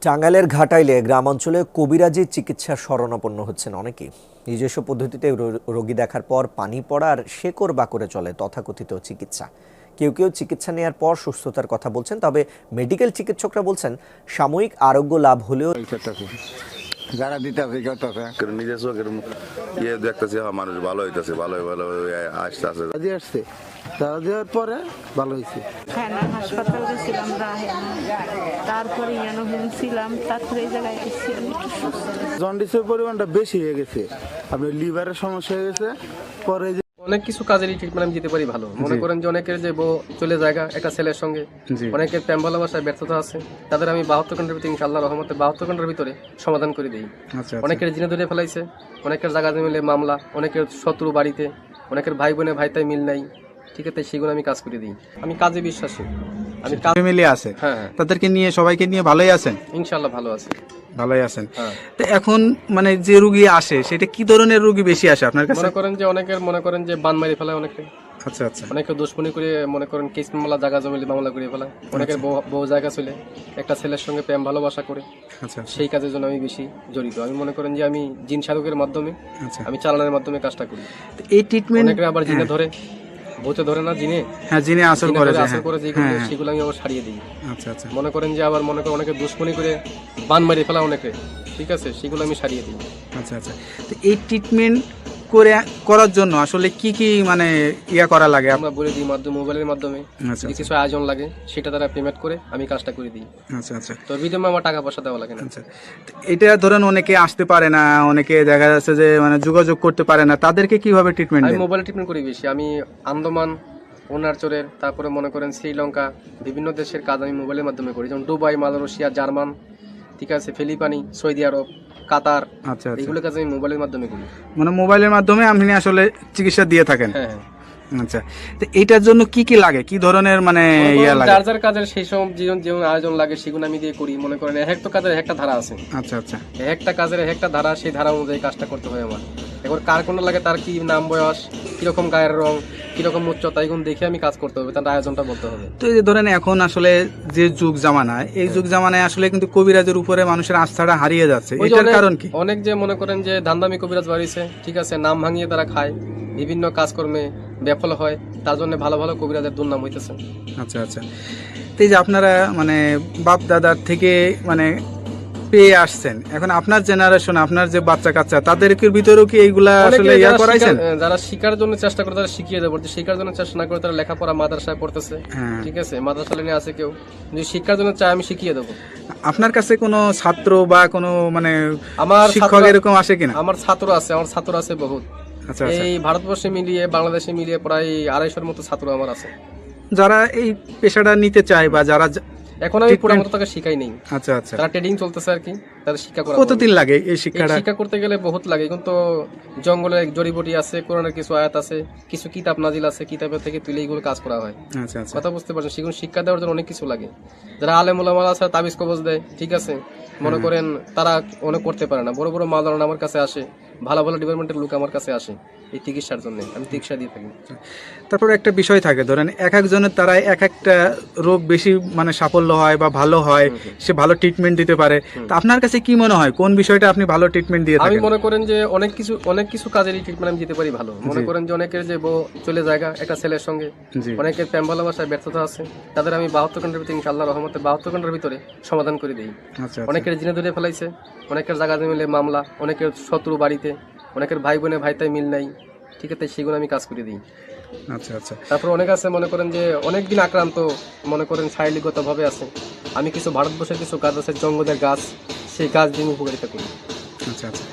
টাঙ্গাইলের ঘাটাইলে গ্রামাঞ্চলে কবিরাজি চিকিৎসার শরণাপন্ন হচ্ছেন অনেকেই। নিজস্ব পদ্ধতিতে রোগী দেখার পর পানি পড়া আর শেকড় বাকড়ে চলে তথাকথিত চিকিৎসা। কেউ কেউ চিকিৎসা নেওয়ার পর সুস্থতার কথা বলছেন, তবে মেডিকেল চিকিৎসকরা বলছেন সাময়িক আরোগ্য লাভ হলেও যারা দিতেছে নিজের চোখের দেখতেছি মানুষ ভালো হইতেছে, ভালো আসতে আসে আসছে তারা দেওয়ার পরে ভালো হয়েছে। হ্যাঁ না, হাসপাতালে ছিলাম তারপরে ছিলাম, তারপরে এই জায়গায় এসেছিলাম। জন্ডিসের পরিমাণটা বেশি হয়ে গেছে, আপনার লিভারের সমস্যা হয়ে গেছে। পরে অনেক কিছু কাজেরই ট্রিটমেন্ট আমি দিতে পারি ভালো। মনে করেন যে অনেকের যে বউ চলে জায়গা একটা ছেলের সঙ্গে, অনেকের প্রেম ভালোবাসায় ব্যর্থতা আছে, তাদের আমি 72 ঘন্টার ভিতরে ইনশাআল্লাহ রহমতে 72 ঘন্টার ভিতরে সমাধান করে দিই। অনেকের জিনে ধরে ফেলাইছে, অনেকের জায়গা মিলে মামলা, অনেকের শত্রু বাড়িতে, অনেকের ভাই বোনে ভাইতাই মিল নাই, ঠিক আছে, সেগুলো আমি কাজ করে দিই। আমি কাজে বিশ্বাসী। আমি ফ্যামিলি আছে, হ্যাঁ, তাদেরকে নিয়ে সবাইকে নিয়ে ভালোই আছেন? ইনশাআল্লাহ ভালো আছে। ভালোই আছেন। হ্যাঁ। তো এখন মানে যে রোগী আসে সেটা কি ধরনের রোগী বেশি আসে আপনার কাছে? মনে করেন যে বান মারি ফেলায় অনেকে। আচ্ছা আচ্ছা। অনেকে দুশ্মনী করে মনে করেন কেস মামলা জায়গা জমিলে মামলা করে ফেলায়। অনেকের বউ জায়গা চলে একটা ছেলের সঙ্গে প্রেম ভালোবাসা করে। আচ্ছা। সেই কাজের জন্য আমি বেশি জড়িত। আমি মনে করেন যে আমি জিন সাধকের মাধ্যমে, আমি চালানোর মাধ্যমে কাজটা করি। এই ট্রিটমেন্ট অনেকে আবার জিনে ধরে, ভূতে ধরে না, জিনে, হ্যাঁ, জিনে আসর করে সেগুলো আমি আবার সারিয়ে দিই। আচ্ছা আচ্ছা। মনে করেন যে আবার মনে করেন অনেকে দুশ্মনী করে বান মারি ফেলা অনেকে, ঠিক আছে, সেগুলো আমি সারিয়ে দিই। আচ্ছা আচ্ছা। তো এই ট্রিটমেন্ট করার জন্য আসলে কি কি মানে করা লাগে? আমরা বলে দিই মোবাইলের মাধ্যমে যদি কিছু আয়োজন লাগে সেটা তারা পেমেন্ট করে আমি কাজটা করে দিই। আচ্ছা আচ্ছা। তো বিদমে আমার টাকা পয়সা দেওয়া লাগে না। আচ্ছা, এটা ধরেন অনেকে আসতে পারে না, অনেকে দেখা যাচ্ছে যে মানে যোগাযোগ করতে পারে না, তাদেরকে কিভাবে ট্রিটমেন্ট দেন? আমি মোবাইলে ট্রিটমেন্ট করি বেশি। আমি আন্দামান, অরুণাচলের, তারপরে মনে করেন শ্রীলঙ্কা, বিভিন্ন দেশের কাজ আমি মোবাইলের মাধ্যমে করি, যেমন দুবাই, মালয়েশিয়া, জার্মান, ঠিক আছে, ফিলিপাইনি, সৌদি আরব, কাতার। আচ্ছা, এগুলো কাজ আমি মোবাইলের মাধ্যমে করি। মানে মোবাইলের মাধ্যমে আপনি আসলে চিকিৎসা দিয়ে থাকেন? হ্যাঁ হ্যাঁ। আচ্ছা, তো এটার জন্য কি কি লাগে, কি ধরনের মানে লাগে? যার যার কাজের সেই সব যেমন আয়োজন লাগে সেগুলো আমি দিয়ে করি। মনে করেন এক একটা কাজের একটা ধারা আছে। আচ্ছা আচ্ছা। একটা কাজের একটা ধারা, সেই ধারা অনুযায়ী কাজটা করতে হয় আমার। এবার কার কোন লাগে, তার কি নাম, বয়স, কিরকম গায়ের রং, কিরকম উচ্চতা, এগুলো দেখে আমি কাজ করতে হবে, তার আয়োজনটা বলতে হবে। তো এই যে ধরেন এখন আসলে যে যুগ জামানায়, এই যুগ জামানায় আসলে কিন্তু কবিরাজের উপরে মানুষের আস্থাটা হারিয়ে যাচ্ছে, এটার কারণ কি? অনেক যে মনে করেন যে ধান্দামি কবিরাজ বাড়িছে, ঠিক আছে, নাম ভাঙিয়ে তারা খায়, বিভিন্ন কাজকর্মে ব্যাফল হয়, তার জন্য ভালো ভালো কবিরাজের দুর্নাম হইতেছে। আচ্ছা আচ্ছা। তো এই যে আপনারা মানে বাপ দাদার থেকে মানে পেয়ে আসছেন, এখন আপনার জেনারেশন, আপনার যে বাচ্চা কাচ্চা, তাদেরকে ভিতরেও কি এইগুলা আসলে করাইছেন? যারা শিকার জন্য চেষ্টা করে তারা শিখিয়ে দেবো, শিকার জন্য চেষ্টা না করে তারা লেখাপড়া মাদ্রাসায় পড়তেছে, ঠিক আছে, মাদ্রাসা লাইনে আছে কেউ, যদি শিক্ষার জন্য চায় আমি শিখিয়ে দেবো। আপনার কাছে কোনো ছাত্র বা কোনো মানে আমার শিক্ষক এরকম আসে কিনা? আমার ছাত্র আছে বহুত। আচ্ছা, এই ভারতবর্ষে মিলিয়ে, বাংলাদেশে মিলিয়ে প্রায় 250-র মতো ছাত্র আমার আছে, যারা এই পেশাটা নিতে চায় বা যারা এখন আমি পুরো মতো তাকে শিখাই নেই। আচ্ছা আচ্ছা। তারা ট্রেডিং চলতেছে আর কি, তারা শিক্ষা করা। কতদিন লাগে এই শিক্ষা করতে গেলে? বহুত লাগে, কিন্তু জঙ্গলে জড়িবটি আছে, কোরআনের কিছু আয়াত আছে, কিছু কিতাব নাজিল আছে, কিতাবের থেকে তুলে এইগুলো কাজ করা হয়। আচ্ছা আচ্ছা। কথা বুঝতে পারছেন? সেগুলো শিক্ষা দেওয়ার জন্য অনেক কিছু লাগে। যারা আলেম ওলামা আছে তাবিজ কবজ দেয়, ঠিক আছে, মনে করেন তারা অনেক করতে পারে না, বড় বড় মাওলানা আমার কাছে আসে, ভালো ভালো ডিপার্টমেন্টের লোক আমার কাছে আসে এই চিকিৎসার জন্য, আমি চিকিৎসা দিয়ে থাকি। তারপর একটা বিষয় থাকে, ধরেন এক একজনের তারা এক একটা রোগ বেশি মানে সাফল্য হয় বা ভালো হয়, সে ভালো ট্রিটমেন্ট দিতে পারে। তো আপনার কাছে কি মনে হয় কোন বিষয়টা আপনি ভালো ট্রিটমেন্ট দিয়ে থাকেন? আমি মনে করেন যে অনেক কিছু কাজেরই ট্রিটমেন্ট আমি দিতে পারি ভালো। মনে করেন যে অনেকের যে বউ চলে জায়গা একটা ছেলের সঙ্গে, অনেকের প্রেম ভালোবাসায় ব্যর্থতা আছে, তাদের আমি 72 ঘন্টার ভিতরে ইনশাআল্লাহ রহমতে 72 ঘন্টার ভিতরে সমাধান করে দিই। অনেকের জিনে ধরে ফেলাইছে, অনেকের জায়গা মিলে মামলা, অনেকের শত্রু বাড়িতে, অনেকের ভাই বোনে ভাইতাই মিল নাই, ঠিক আছে, সেগুলো আমি কাজ করে দিই। আচ্ছা আচ্ছা। তারপর অনেক আছে মনে করেন যে অনেকদিন আক্রান্ত, মনে করেন শারীরিকগত ভাবে আছে, আমি কিছু ভারতবর্ষের কিছু গাছ আছে, জঙ্গলের গাছ, সেই গাছ দিয়ে উপকারিতা করি। আচ্ছা আচ্ছা।